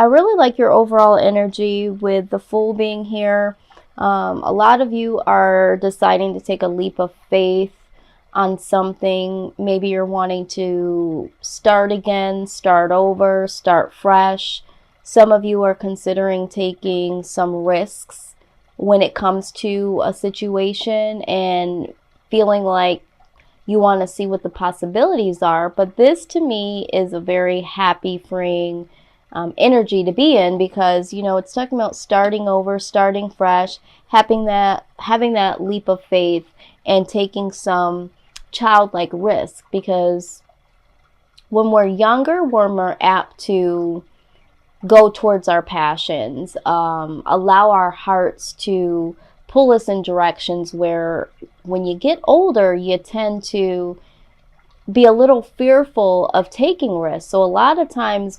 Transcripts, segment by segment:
I really like your overall energy with the Fool being here. A lot of you are deciding to take a leap of faith on something. Maybe you're wanting to start again, start over, start fresh. Some of you are considering taking some risks when it comes to a situation and feeling like you want to see what the possibilities are. But this to me is a very happy, freeing energy to be in, because it's talking about starting over, starting fresh, having that leap of faith and taking some childlike risk. Because when we're younger, we're more apt to go towards our passions, allow our hearts to pull us in directions where when you get older, you tend to be a little fearful of taking risks. So a lot of times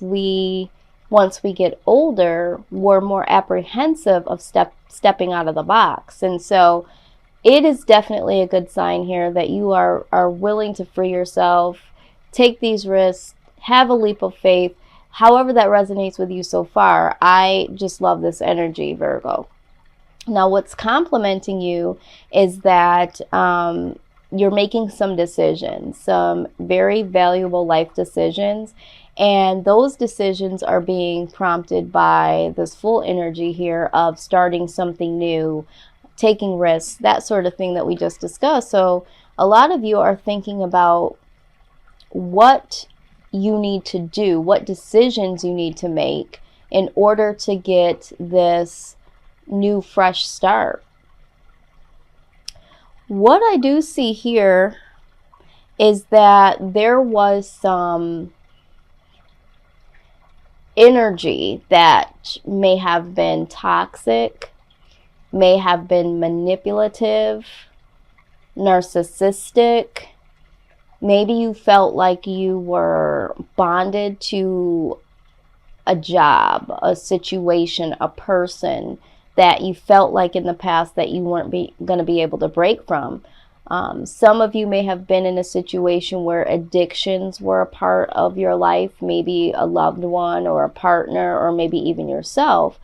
once we get older, we're more apprehensive of stepping out of the box. And so it is definitely a good sign here that you are willing to free yourself, take these risks, have a leap of faith. However that resonates with you so far, I just love this energy, Virgo. Now, what's complementing you is that you're making some decisions, some very valuable life decisions. And those decisions are being prompted by this full energy here of starting something new, taking risks, that sort of thing that we just discussed. So a lot of you are thinking about what you need to do, what decisions you need to make in order to get this new fresh start. What I do see here is that there was some energy that may have been toxic, may have been manipulative, narcissistic. Maybe you felt like you were bonded to a job, a situation, a person that you felt like in the past that you weren't going to be able to break from. Some of you may have been in a situation where addictions were a part of your life, maybe a loved one or a partner or maybe even yourself.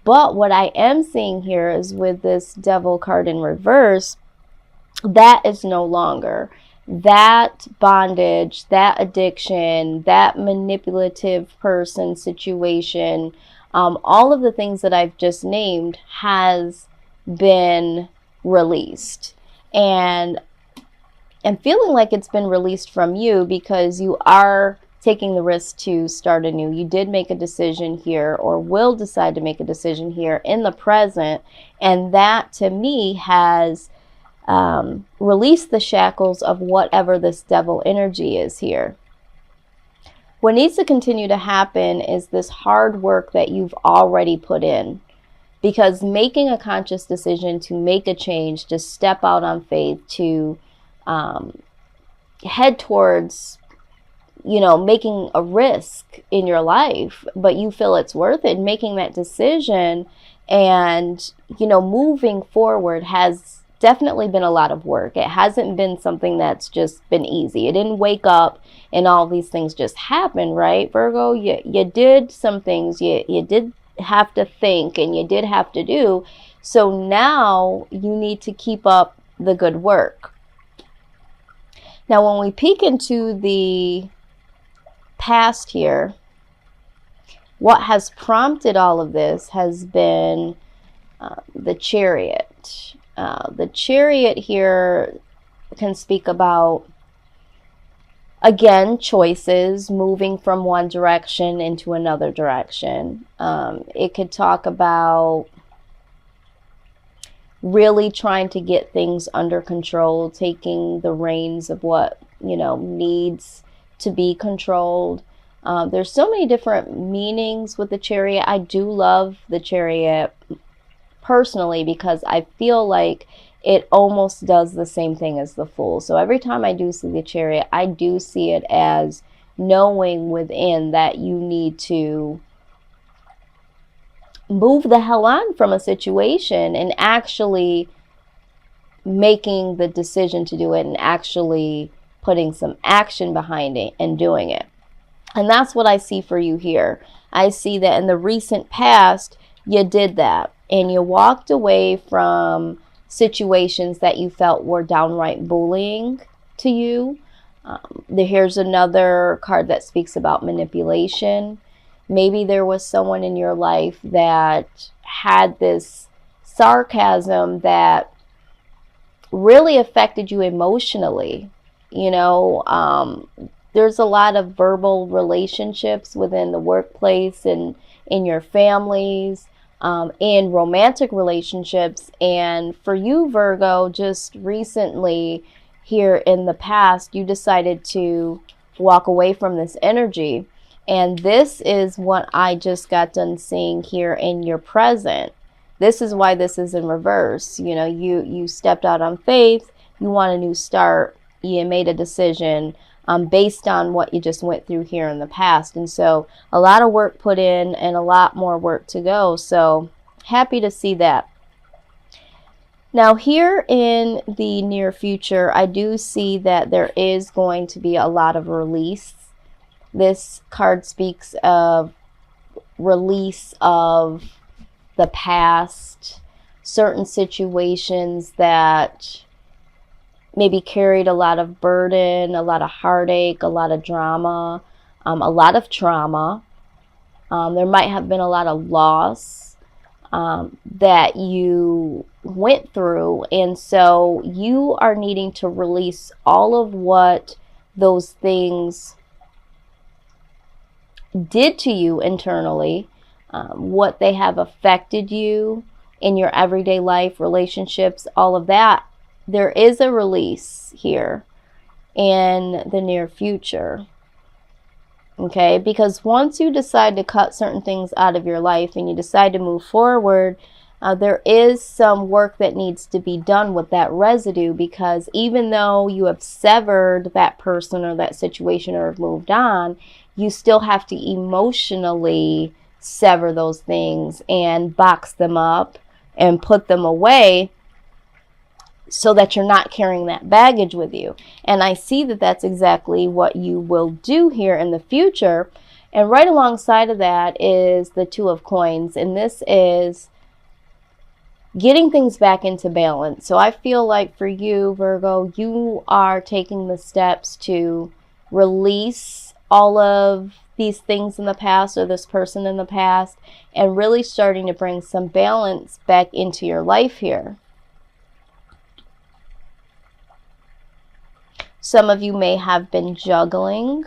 But what I am seeing here is with this Devil card in reverse, that is no longer. That bondage, that addiction, that manipulative person situation, all of the things that I've just named has been released. And I'm feeling like it's been released from you because you are taking the risk to start anew. You did make a decision here, or will decide to make a decision here in the present. And that to me has released the shackles of whatever this devil energy is here. What needs to continue to happen is this hard work that you've already put in. Because making a conscious decision to make a change, to step out on faith, to head towards, making a risk in your life, but you feel it's worth it, making that decision and, moving forward has definitely been a lot of work. It hasn't been something that's just been easy. It didn't wake up and all these things just happen, right, Virgo? You did some things. You did have to think and you did have to do. So now you need to keep up the good work. Now, when we peek into the past here, what has prompted all of this has been the Chariot. The Chariot here can speak about, again, choices, moving from one direction into another direction. It could talk about really trying to get things under control, taking the reins of what, needs to be controlled. There's so many different meanings with the Chariot. I do love the Chariot personally because I feel like it almost does the same thing as the Fool. So every time I do see the Chariot, I do see it as knowing within that you need to move the hell on from a situation and actually making the decision to do it and actually putting some action behind it and doing it. And that's what I see for you here. I see that in the recent past, you did that and you walked away from situations that you felt were downright bullying to you. Here's another card that speaks about manipulation. Maybe there was someone in your life that had this sarcasm that really affected you emotionally. You know, there's a lot of verbal relationships within the workplace and in your families, in romantic relationships. And for you, Virgo, just recently here in the past, you decided to walk away from this energy. And this is what I just got done seeing here in your present. This is why this is in reverse. You know, you stepped out on faith, you want a new start, you made a decision based on what you just went through here in the past. And so a lot of work put in and a lot more work to go. So happy to see that. Now here in the near future, I do see that there is going to be a lot of release. This card speaks of release of the past, certain situations that maybe carried a lot of burden, a lot of heartache, a lot of drama, a lot of trauma. There might have been a lot of loss that you went through. And so you are needing to release all of what those things did to you internally, what they have affected you in your everyday life, relationships, all of that. There is a release here in the near future. Okay, because once you decide to cut certain things out of your life and you decide to move forward, there is some work that needs to be done with that residue, because even though you have severed that person or that situation or have moved on, you still have to emotionally sever those things and box them up and put them away so that you're not carrying that baggage with you. And I see that that's exactly what you will do here in the future. And right alongside of that is the Two of Coins. And this is getting things back into balance. So I feel like for you, Virgo, you are taking the steps to release all of these things in the past or this person in the past and really starting to bring some balance back into your life here. Some of you may have been juggling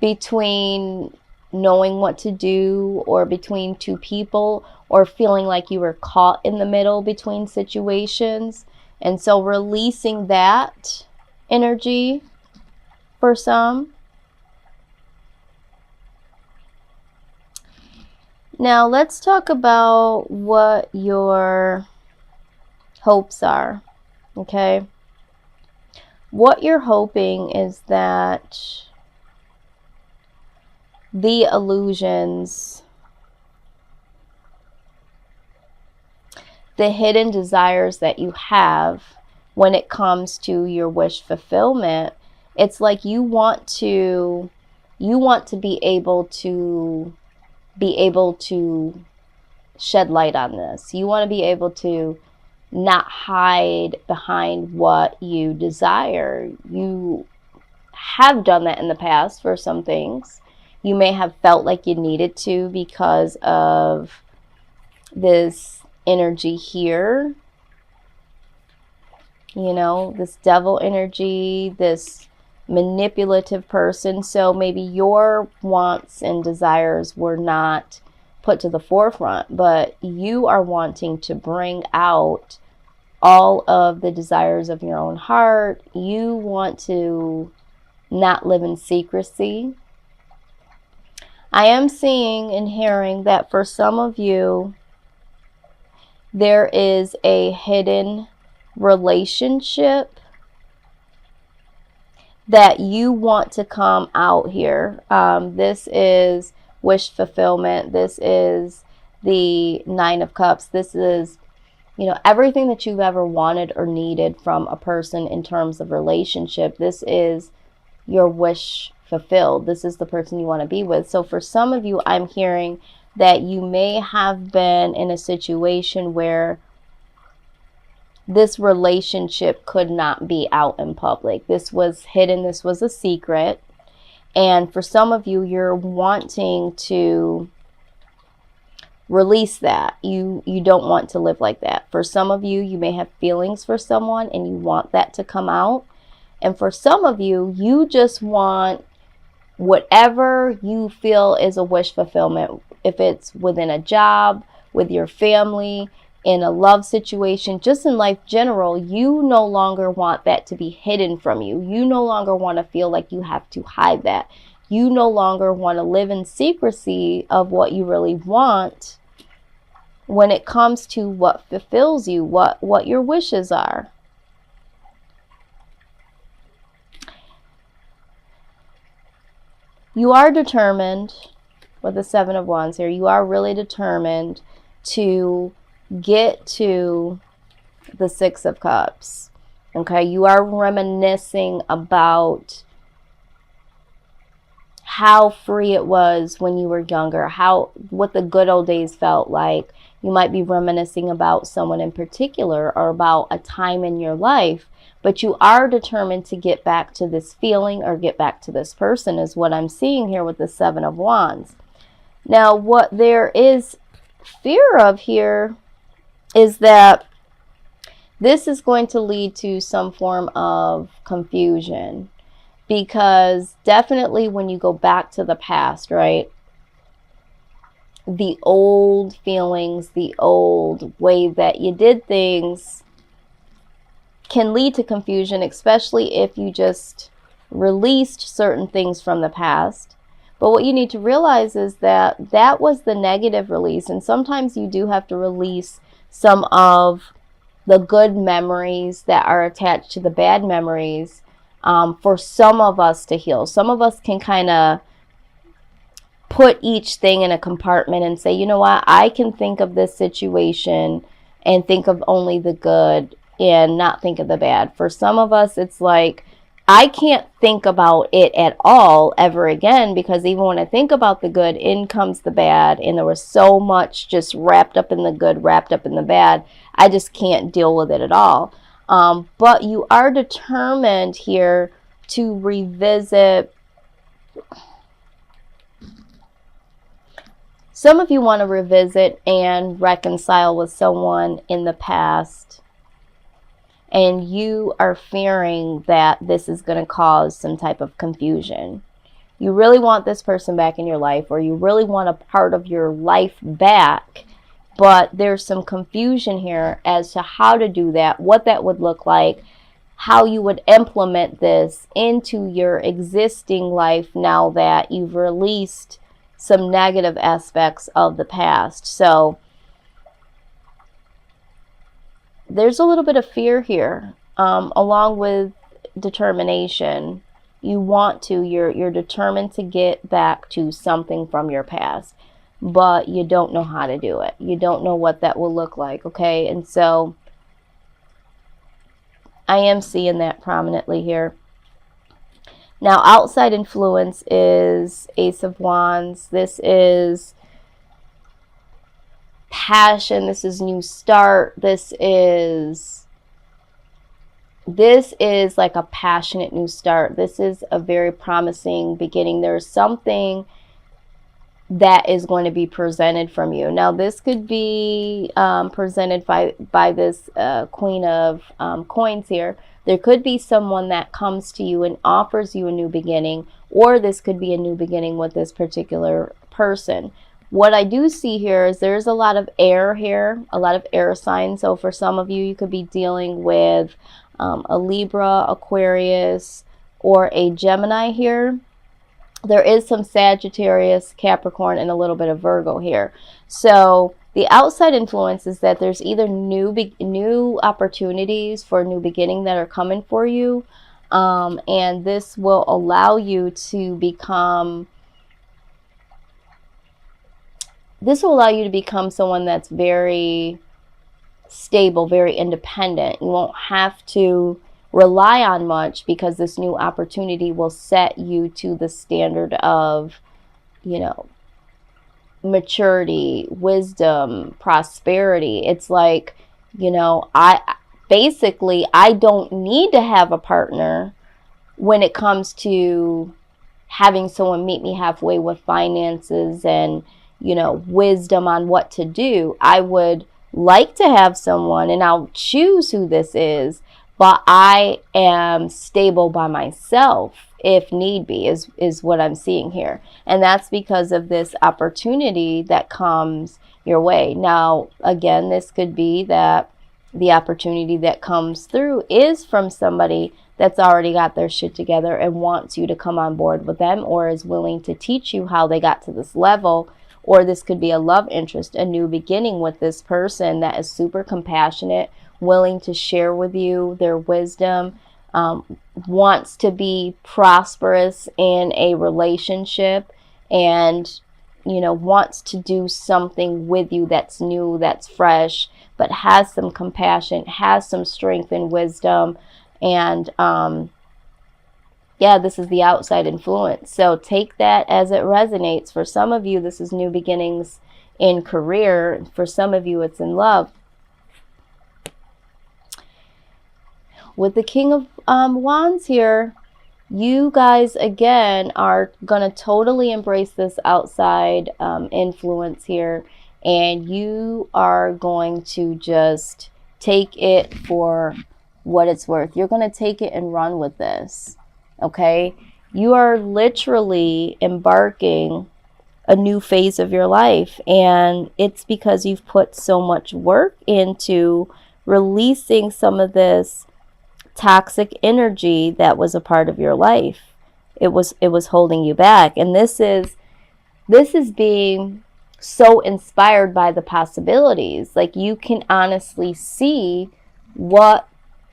between knowing what to do or between two people, or feeling like you were caught in the middle between situations. And so releasing that energy for some. Now let's talk about what your hopes are, okay? What you're hoping is that the illusions, the hidden desires that you have when it comes to your wish fulfillment, it's like you want to be able to shed light on this. You want to be able to not hide behind what you desire. You have done that in the past for some things. You may have felt like you needed to because of this energy here. You know, this devil energy, this manipulative person. So maybe your wants and desires were not put to the forefront, but you are wanting to bring out all of the desires of your own heart. You want to not live in secrecy. I am seeing and hearing that for some of you, there is a hidden relationship that you want to come out here. This is wish fulfillment. This is the Nine of Cups. This is, you know, everything that you've ever wanted or needed from a person in terms of relationship. This is your wish fulfilled. This is the person you want to be with. So for some of you, I'm hearing that you may have been in a situation where this relationship could not be out in public. This was hidden. This was a secret. And for some of you, you're wanting to release that. You don't want to live like that. For some of you, you may have feelings for someone and you want that to come out. And for some of you, you just want whatever you feel is a wish fulfillment. If it's within a job, with your family, in a love situation, just in life general, you no longer want that to be hidden from you. You no longer want to feel like you have to hide that. You no longer want to live in secrecy of what you really want when it comes to what fulfills you, what your wishes are. You are determined, with the Seven of Wands here, you are really determined to get to the Six of Cups. Okay, you are reminiscing about how free it was when you were younger, what the good old days felt like. You might be reminiscing about someone in particular or about a time in your life, but you are determined to get back to this feeling or get back to this person, is what I'm seeing here with the Seven of Wands. Now, what there is fear of here is that this is going to lead to some form of confusion, because definitely when you go back to the past, right, the old feelings, the old way that you did things can lead to confusion, especially if you just released certain things from the past. But what you need to realize is that that was the negative release, and sometimes you do have to release some of the good memories that are attached to the bad memories for some of us to heal. Some of us can kind of put each thing in a compartment and say, you know what, I can think of this situation and think of only the good and not think of the bad. For some of us, it's like, I can't think about it at all ever again, because even when I think about the good, in comes the bad, and there was so much just wrapped up in the good, wrapped up in the bad, I just can't deal with it at all. But you are determined here to revisit. Some of you want to revisit and reconcile with someone in the past, and you are fearing that this is going to cause some type of confusion. You really want this person back in your life, or you really want a part of your life back, but there's some confusion here as to how to do that, what that would look like, how you would implement this into your existing life now that you've released some negative aspects of the past. So there's a little bit of fear here, along with determination. You want to, you're determined to get back to something from your past, but you don't know how to do it. You don't know what that will look like, okay? And so I am seeing that prominently here. Now, outside influence is Ace of Wands. This is passion. This is new start. This is like a passionate new start. This is a very promising beginning. There's something that is going to be presented from you. Now, this could be presented by this Queen of Coins here. There could be someone that comes to you and offers you a new beginning, or this could be a new beginning with this particular person. What I do see here is there's a lot of air here, a lot of air signs. So for some of you, you could be dealing with a Libra, Aquarius, or a Gemini here. There is some Sagittarius, Capricorn, and a little bit of Virgo here. So the outside influence is that there's either new opportunities for a new beginning that are coming for you, and this will allow you to become someone that's very stable, very independent. You won't have to rely on much, because this new opportunity will set you to the standard of, you know, maturity, wisdom, prosperity. It's like, you know, I don't need to have a partner when it comes to having someone meet me halfway with finances and, you know, wisdom on what to do. I would like to have someone, and I'll choose who this is, but I am stable by myself if need be, is what I'm seeing here. And that's because of this opportunity that comes your way. Now, again, this could be that the opportunity that comes through is from somebody that's already got their shit together and wants you to come on board with them, or is willing to teach you how they got to this level. Or this could be a love interest, a new beginning with this person that is super compassionate, willing to share with you their wisdom, wants to be prosperous in a relationship, and, you know, wants to do something with you that's new, that's fresh, but has some compassion, has some strength and wisdom. And yeah, this is the outside influence. So take that as it resonates. For some of you, this is new beginnings in career. For some of you, it's in love. With the King of Wands here, you guys, again, are going to totally embrace this outside influence here. And you are going to just take it for what it's worth. You're going to take it and run with this. Okay? You are literally embarking a new phase of your life. And it's because you've put so much work into releasing some of this toxic energy that was a part of your life. It was holding you back. And this is being so inspired by the possibilities. Like, you can honestly see what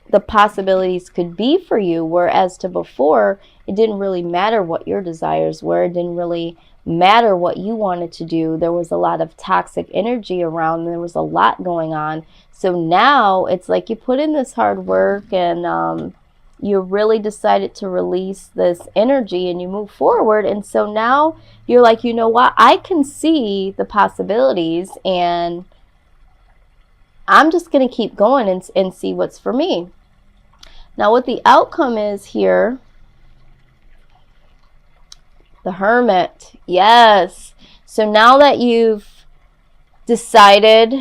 the possibilities could be for you, whereas to before, it didn't really matter what your desires were. It didn't really matter what you wanted to do. There was a lot of toxic energy around. There was a lot going on. So now it's like you put in this hard work, and you really decided to release this energy, and you move forward. And so now you're like, you know what? I can see the possibilities, and I'm just going to keep going and see what's for me. Now, what the outcome is here, the Hermit. Yes. So now that you've decided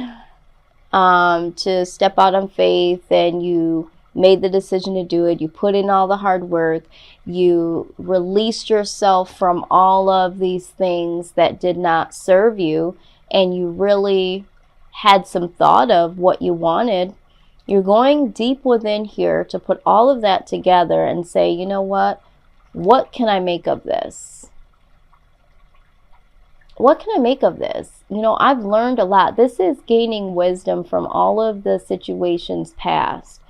to step out on faith, and you made the decision to do it, you put in all the hard work, you released yourself from all of these things that did not serve you, and you really had some thought of what you wanted, you're going deep within here to put all of that together and say, you know what can I make of this? What can I make of this? You know, I've learned a lot. This is gaining wisdom from all of the situations past,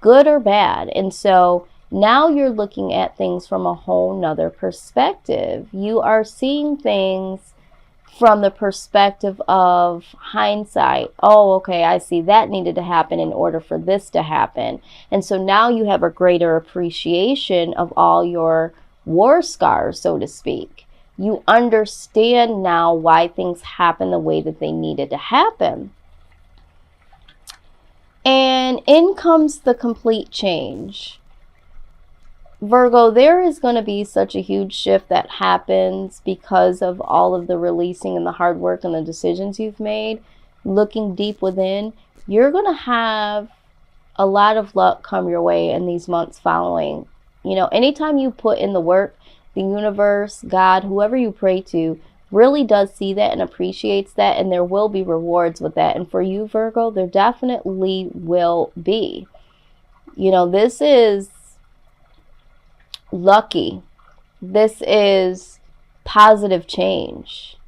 good or bad. And so now you're looking at things from a whole nother perspective. You are seeing things from the perspective of hindsight. Oh, okay, I see that needed to happen in order for this to happen. And so now you have a greater appreciation of all your war scars, so to speak. You understand now why things happen the way that they needed to happen. And in comes the complete change. Virgo, there is going to be such a huge shift that happens because of all of the releasing and the hard work and the decisions you've made. Looking deep within, you're going to have a lot of luck come your way in these months following. You know, anytime you put in the work, the universe, God, whoever you pray to, really does see that and appreciates that, and there will be rewards with that. And for you, Virgo, there definitely will be. You know, this is lucky. This is positive change.